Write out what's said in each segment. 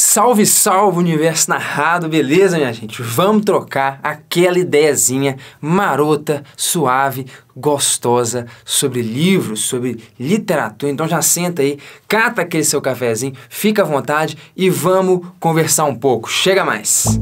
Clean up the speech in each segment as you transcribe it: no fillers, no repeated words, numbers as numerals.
Salve, salve, universo narrado, beleza, minha gente? Vamos trocar aquela ideiazinha marota, suave, gostosa sobre livros, sobre literatura. Então já senta aí, cata aquele seu cafezinho, fica à vontade e vamos conversar um pouco. Chega mais!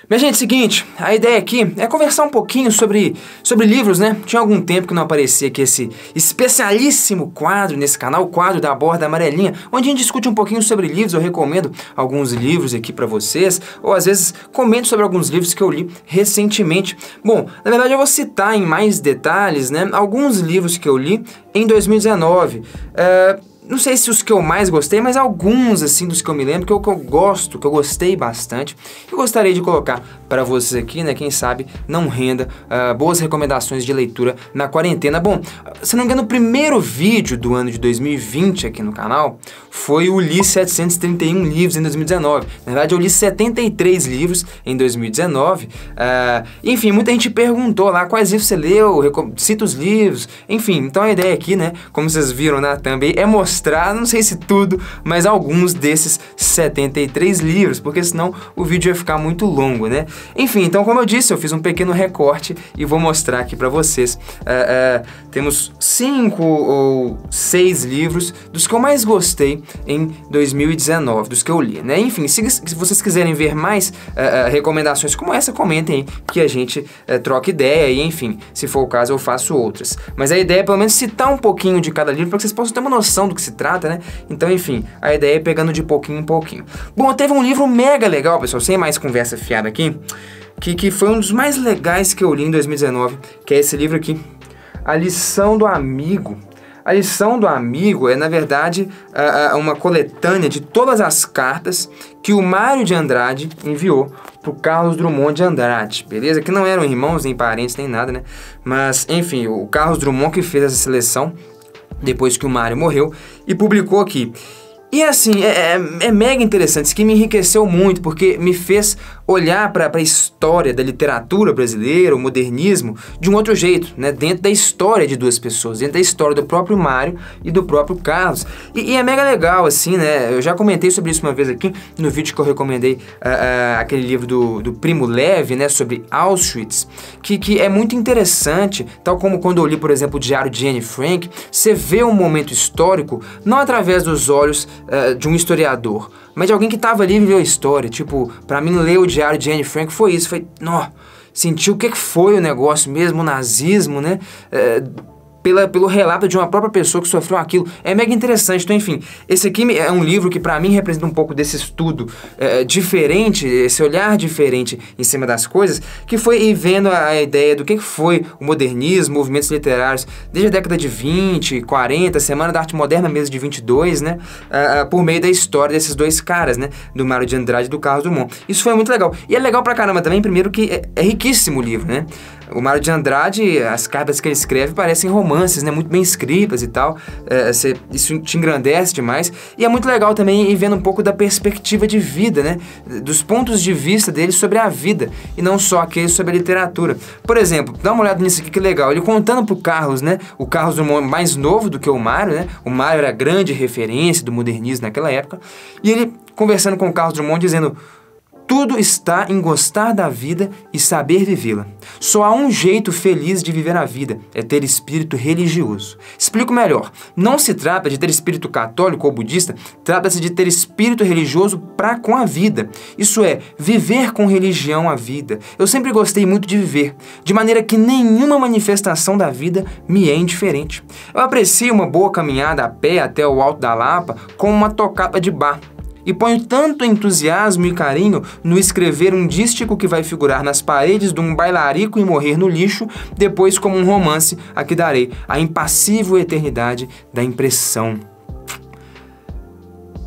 Minha gente, seguinte, a ideia aqui é conversar um pouquinho sobre livros, né? Tinha algum tempo que não aparecia aqui esse especialíssimo quadro nesse canal, o quadro da borda amarelinha, onde a gente discute um pouquinho sobre livros. Eu recomendo alguns livros aqui pra vocês, ou às vezes comento sobre alguns livros que eu li recentemente. Bom, na verdade eu vou citar em mais detalhes, né, alguns livros que eu li em 2019. Não sei se os que eu mais gostei, mas alguns, assim, dos que eu me lembro, que eu gosto, que eu gostei bastante, eu gostaria de colocar para vocês aqui, né, quem sabe não renda boas recomendações de leitura na quarentena. Bom, se não me engano, o primeiro vídeo do ano de 2020 aqui no canal foi o Li 731 livros em 2019. Na verdade, eu li 73 livros em 2019. Enfim, muita gente perguntou lá quais livros você leu, cita os livros, enfim. Então a ideia aqui, né, como vocês viram na thumb, é mostrar, não sei se tudo, mas alguns desses 73 livros, porque senão o vídeo ia ficar muito longo, né? Enfim, então como eu disse, eu fiz um pequeno recorte e vou mostrar aqui pra vocês. Temos 5 ou 6 livros dos que eu mais gostei em 2019, dos que eu li, né? Enfim, se vocês quiserem ver mais recomendações como essa, comentem aí que a gente troca ideia e, enfim, se for o caso eu faço outras. Mas a ideia é pelo menos citar um pouquinho de cada livro para que vocês possam ter uma noção do que se trata, né? Então, enfim, a ideia é pegando de pouquinho em pouquinho. Bom, teve um livro mega legal, pessoal, sem mais conversa fiada aqui, que foi um dos mais legais que eu li em 2019, que é esse livro aqui, A Lição do Amigo. A Lição do Amigo é, na verdade, uma coletânea de todas as cartas que o Mário de Andrade enviou pro Carlos Drummond de Andrade, beleza? Que não eram irmãos, nem parentes, nem nada, né? Mas, enfim, o Carlos Drummond que fez essa seleção depois que o Mário morreu e publicou aqui. E assim, é mega interessante, isso que me enriqueceu muito, porque me fez olhar para a história da literatura brasileira, o modernismo, de um outro jeito, né? Dentro da história de duas pessoas, dentro da história do próprio Mário e do próprio Carlos. E é mega legal, assim, né? Eu já comentei sobre isso uma vez aqui, no vídeo que eu recomendei aquele livro do Primo Levi, né? Sobre Auschwitz, que é muito interessante, tal como quando eu li, por exemplo, o Diário de Anne Frank, você vê um momento histórico, não através dos olhos de um historiador, mas de alguém que estava ali e viveu a história. Tipo, pra mim ler o Diário de Anne Frank foi isso, foi, sentir o que foi o negócio mesmo, o nazismo, né? Pelo relato de uma própria pessoa que sofreu aquilo. É mega interessante. Então, enfim, esse aqui é um livro que pra mim representa um pouco desse estudo diferente, esse olhar diferente em cima das coisas, que foi ir vendo a ideia do que foi o modernismo, movimentos literários, desde a década de 20, 40, Semana da Arte Moderna mesmo de 22, né? Por meio da história desses dois caras, né? Do Mário de Andrade e do Carlos Drummond. Isso foi muito legal. E é legal pra caramba também, primeiro que é riquíssimo o livro, né? O Mário de Andrade, as cartas que ele escreve parecem romances, né? Muito bem escritas e tal. Isso te engrandece demais. E é muito legal também ir vendo um pouco da perspectiva de vida, né? Dos pontos de vista dele sobre a vida. E não só aqueles sobre a literatura. Por exemplo, dá uma olhada nisso aqui que legal. Ele contando pro Carlos, né? O Carlos Drummond mais novo do que o Mário, né? O Mário era a grande referência do modernismo naquela época. E ele conversando com o Carlos Drummond dizendo: tudo está em gostar da vida e saber vivê-la. Só há um jeito feliz de viver a vida, é ter espírito religioso. Explico melhor. Não se trata de ter espírito católico ou budista, trata-se de ter espírito religioso para com a vida. Isso é, viver com religião a vida. Eu sempre gostei muito de viver, de maneira que nenhuma manifestação da vida me é indiferente. Eu aprecio uma boa caminhada a pé até o Alto da Lapa como uma tocata de bar. E ponho tanto entusiasmo e carinho no escrever um dístico que vai figurar nas paredes de um bailarico e morrer no lixo, depois como um romance a que darei a impassível eternidade da impressão.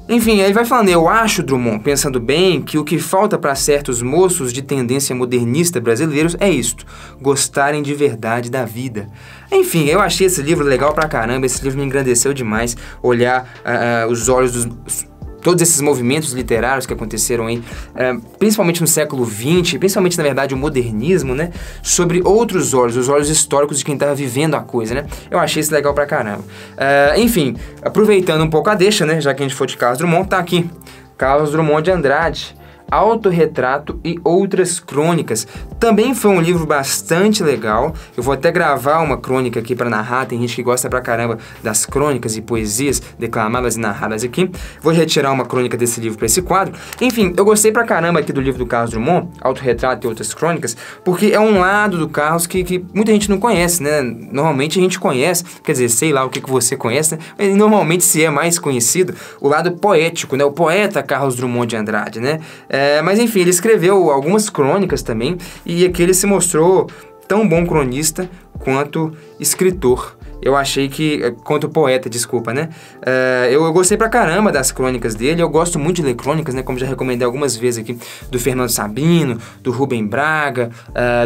Enfim, ele vai falando: eu acho, Drummond, pensando bem, que o que falta para certos moços de tendência modernista brasileiros é isto: gostarem de verdade da vida. Enfim, eu achei esse livro legal pra caramba, esse livro me engrandeceu demais, olhar os olhos dos... todos esses movimentos literários que aconteceram aí, principalmente no século XX, principalmente, na verdade, o modernismo, né? Sobre outros olhos, os olhos históricos de quem estava vivendo a coisa, né? Eu achei isso legal pra caramba. Enfim, aproveitando um pouco a deixa, né? Já que a gente for de Carlos Drummond, tá aqui. Carlos Drummond de Andrade, Autorretrato e Outras Crônicas. Também foi um livro bastante legal. Eu vou até gravar uma crônica aqui para narrar. Tem gente que gosta pra caramba das crônicas e poesias declamadas e narradas aqui. Vou retirar uma crônica desse livro para esse quadro. Enfim, eu gostei pra caramba aqui do livro do Carlos Drummond, Autorretrato e Outras Crônicas, porque é um lado do Carlos que muita gente não conhece, né? Normalmente a gente conhece, quer dizer, sei lá o que você conhece, né? Mas normalmente se é mais conhecido o lado poético, né? O poeta Carlos Drummond de Andrade, né? Mas enfim, ele escreveu algumas crônicas também, e aqui ele se mostrou tão bom cronista quanto escritor. Eu achei que... quanto poeta, desculpa, né? Eu gostei pra caramba das crônicas dele. Eu gosto muito de ler crônicas, né? Como já recomendei algumas vezes aqui, do Fernando Sabino, do Rubem Braga,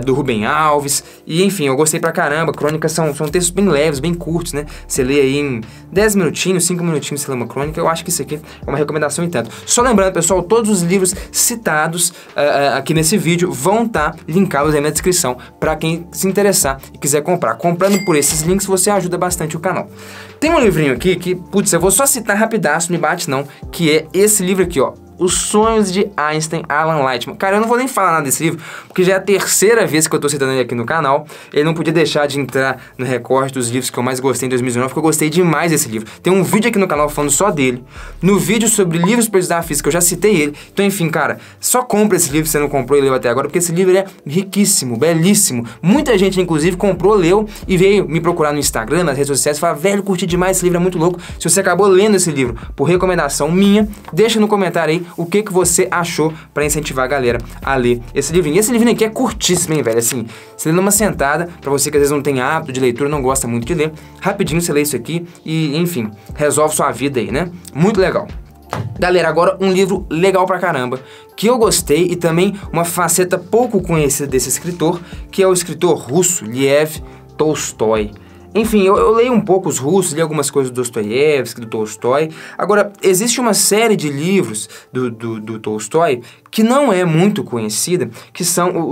do Rubem Alves. E, enfim, eu gostei pra caramba. Crônicas são textos bem leves, bem curtos, né? Você lê aí em 10 minutinhos, 5 minutinhos você lê uma crônica. Eu acho que isso aqui é uma recomendação e tanto. Só lembrando, pessoal, todos os livros citados aqui nesse vídeo vão estar linkados aí na descrição pra quem se interessar e quiser comprar. Comprando por esses links, você ajuda bastante o canal. Tem um livrinho aqui que, putz, eu vou só citar rapidaço, não me bate não, que é esse livro aqui, ó, Os Sonhos de Einstein, Alan Lightman. Cara, eu não vou nem falar nada desse livro, porque já é a terceira vez que eu tô citando ele aqui no canal. Ele não podia deixar de entrar no recorte dos livros que eu mais gostei em 2019, porque eu gostei demais desse livro. Tem um vídeo aqui no canal falando só dele. No vídeo sobre livros para estudar física, eu já citei ele. Então, enfim, cara, só compra esse livro se você não comprou e leu até agora, porque esse livro é riquíssimo, belíssimo. Muita gente, inclusive, comprou, leu e veio me procurar no Instagram, nas redes sociais, e falar, velho, curti demais esse livro, é muito louco. Se você acabou lendo esse livro por recomendação minha, deixa no comentário aí o que você achou pra incentivar a galera a ler esse livrinho. E esse livrinho aqui é curtíssimo, hein, velho? Assim, você lê numa sentada, pra você que às vezes não tem hábito de leitura, não gosta muito de ler, rapidinho você lê isso aqui e, enfim, resolve sua vida aí, né? Muito legal. Galera, agora um livro legal pra caramba, que eu gostei e também uma faceta pouco conhecida desse escritor, que é o escritor russo Lev Tolstói. Enfim, eu leio um pouco os russos, li algumas coisas do Dostoiévski, do Tolstói. Agora, existe uma série de livros do Tolstói que não é muito conhecida, que são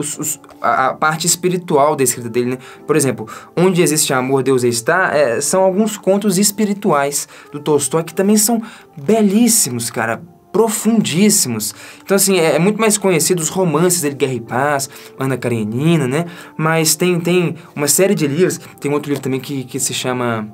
a parte espiritual da escrita dele, né? Por exemplo, Onde Existe Amor, Deus Está, são alguns contos espirituais do Tolstói que também são belíssimos, cara. Profundíssimos. Então, assim, é muito mais conhecido os romances dele, Guerra e Paz, Ana Karenina, né? Mas tem uma série de livros, tem outro livro também que se chama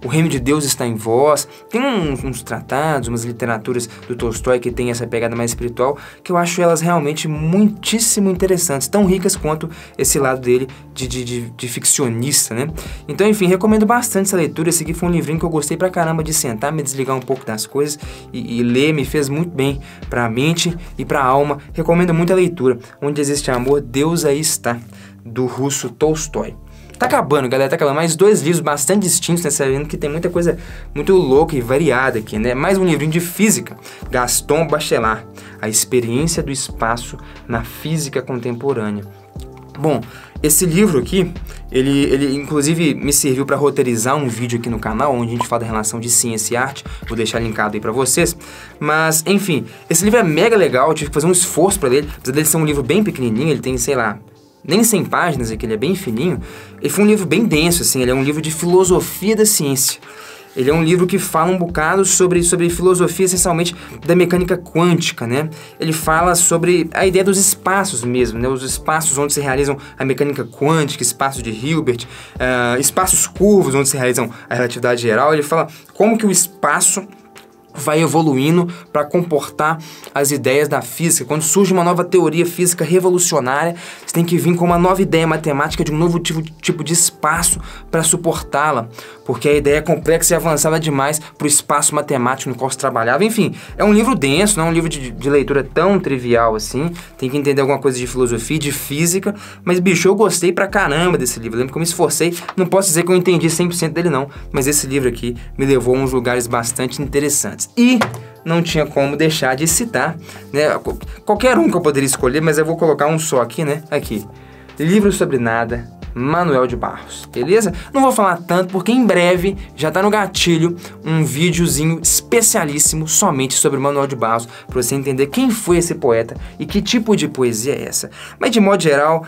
O Reino de Deus Está em Vós. Tem uns tratados, umas literaturas do Tolstói que tem essa pegada mais espiritual, que eu acho elas realmente muitíssimo interessantes, tão ricas quanto esse lado dele de ficcionista, né? Então, enfim, recomendo bastante essa leitura. Esse aqui foi um livrinho que eu gostei pra caramba de sentar, me desligar um pouco das coisas e ler, me fez muito bem pra mente e pra alma. Recomendo muito a leitura. Onde Existe Amor, Deus Aí Está, do russo Tolstói. Tá acabando, galera, tá acabando. Mais 2 livros bastante distintos, né? Você tá vendo que tem muita coisa muito louca e variada aqui, né? Mais um livrinho de física, Gaston Bachelard, A Experiência do Espaço na Física Contemporânea. Bom, esse livro aqui, ele inclusive me serviu para roteirizar um vídeo aqui no canal, onde a gente fala da relação de ciência e arte. Vou deixar linkado aí pra vocês. Mas, enfim, esse livro é mega legal, eu tive que fazer um esforço pra ler. Apesar dele ser um livro bem pequenininho, ele tem, sei lá, nem 100 páginas aqui, ele é bem fininho. Ele foi um livro bem denso, assim, ele é um livro de filosofia da ciência. Ele é um livro que fala um bocado sobre filosofia, essencialmente da mecânica quântica, né? Ele fala sobre a ideia dos espaços mesmo, né? Os espaços onde se realizam a mecânica quântica, espaço de Hilbert, espaços curvos onde se realizam a relatividade geral. Ele fala como que o espaço vai evoluindo para comportar as ideias da física. Quando surge uma nova teoria física revolucionária, você tem que vir com uma nova ideia matemática de um novo tipo de espaço para suportá-la, porque a ideia é complexa e avançada demais para o espaço matemático no qual se trabalhava. Enfim, é um livro denso, não é um livro de leitura tão trivial assim, tem que entender alguma coisa de filosofia, de física, mas bicho, eu gostei pra caramba desse livro. Eu lembro que eu me esforcei, não posso dizer que eu entendi 100% dele não, mas esse livro aqui me levou a uns lugares bastante interessantes. E não tinha como deixar de citar, né, qualquer um que eu poderia escolher, mas eu vou colocar um só aqui, né, aqui. Livro sobre Nada, Manuel de Barros, beleza? Não vou falar tanto porque em breve já tá no gatilho um videozinho especialíssimo somente sobre Manuel de Barros, para você entender quem foi esse poeta e que tipo de poesia é essa. Mas de modo geral,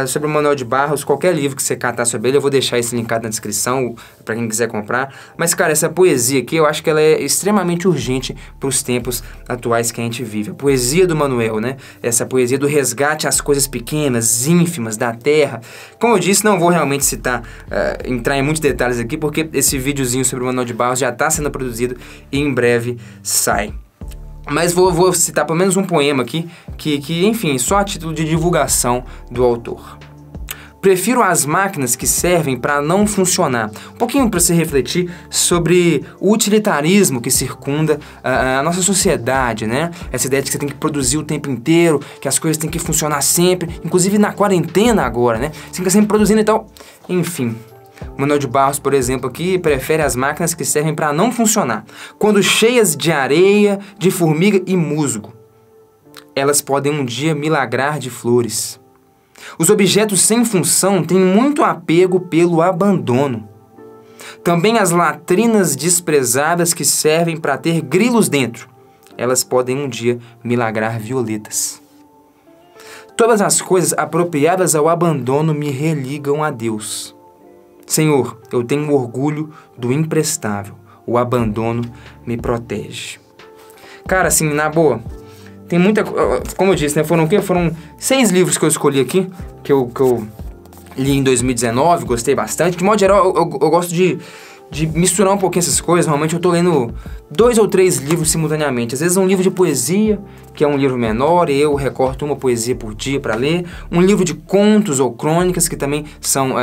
sobre o Manuel de Barros, qualquer livro que você catar sobre ele, eu vou deixar esse linkado na descrição para quem quiser comprar. Mas cara, essa poesia aqui, eu acho que ela é extremamente urgente para os tempos atuais que a gente vive. A poesia do Manuel, né? Essa poesia do resgate às coisas pequenas, ínfimas da terra. Como eu disse, não vou realmente entrar em muitos detalhes aqui, porque esse videozinho sobre o Manuel de Barros já está sendo produzido e em breve sai. Mas vou citar pelo menos um poema aqui, que enfim, só a título de divulgação do autor. Prefiro as máquinas que servem para não funcionar. Um pouquinho para se refletir sobre o utilitarismo que circunda a nossa sociedade, né? Essa ideia de que você tem que produzir o tempo inteiro, que as coisas têm que funcionar sempre, inclusive na quarentena agora, né? Você fica sempre produzindo e tal. Enfim, Manuel de Barros, por exemplo, aqui prefere as máquinas que servem para não funcionar. Quando cheias de areia, de formiga e musgo, elas podem um dia milagrar de flores. Os objetos sem função têm muito apego pelo abandono. Também as latrinas desprezadas que servem para ter grilos dentro, elas podem um dia milagrar violetas. Todas as coisas apropriadas ao abandono me religam a Deus. Senhor, eu tenho orgulho do imprestável. O abandono me protege. Cara, assim, na boa, tem muita... Como eu disse, né? Foram o quê? Foram 6 livros que eu escolhi aqui, que eu li em 2019, gostei bastante. De modo geral, eu gosto de misturar um pouquinho essas coisas. Normalmente eu tô lendo 2 ou 3 livros simultaneamente. Às vezes um livro de poesia, que é um livro menor, e eu recorto uma poesia por dia para ler. Um livro de contos ou crônicas, que também são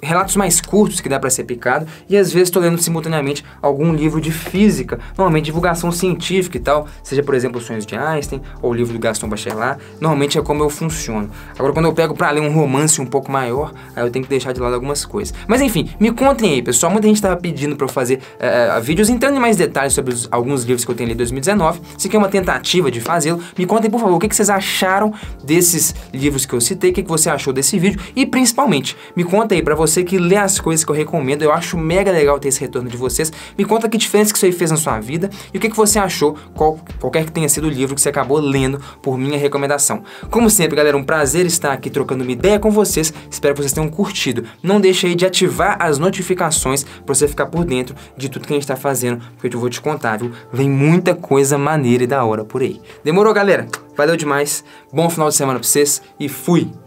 relatos mais curtos, que dá para ser picado. E às vezes estou lendo simultaneamente algum livro de física, normalmente divulgação científica e tal, seja, por exemplo, Os Sonhos de Einstein, ou o livro do Gaston Bachelard. Normalmente é como eu funciono. Agora, quando eu pego para ler um romance um pouco maior, aí eu tenho que deixar de lado algumas coisas. Mas enfim, me contem aí, pessoal. Muita gente estava pedindo para eu fazer vídeos entrando em mais detalhes sobre alguns livros que eu tenho lido em 2019. Se quer uma tentativa de fazê-lo, me contem, por favor, o que vocês acharam desses livros que eu citei, o que você achou desse vídeo e, principalmente, me conta aí, pra você que lê as coisas que eu recomendo, eu acho mega legal ter esse retorno de vocês. Me conta que diferença que isso aí fez na sua vida e o que você achou, qualquer que tenha sido o livro que você acabou lendo por minha recomendação. Como sempre, galera, um prazer estar aqui trocando uma ideia com vocês. Espero que vocês tenham curtido. Não deixe aí de ativar as notificações pra você ficar por dentro de tudo que a gente tá fazendo, porque eu vou te contar, viu? Vem muita coisa maneira e da hora por aí. Demorou, galera? Valeu demais. Bom final de semana pra vocês e fui!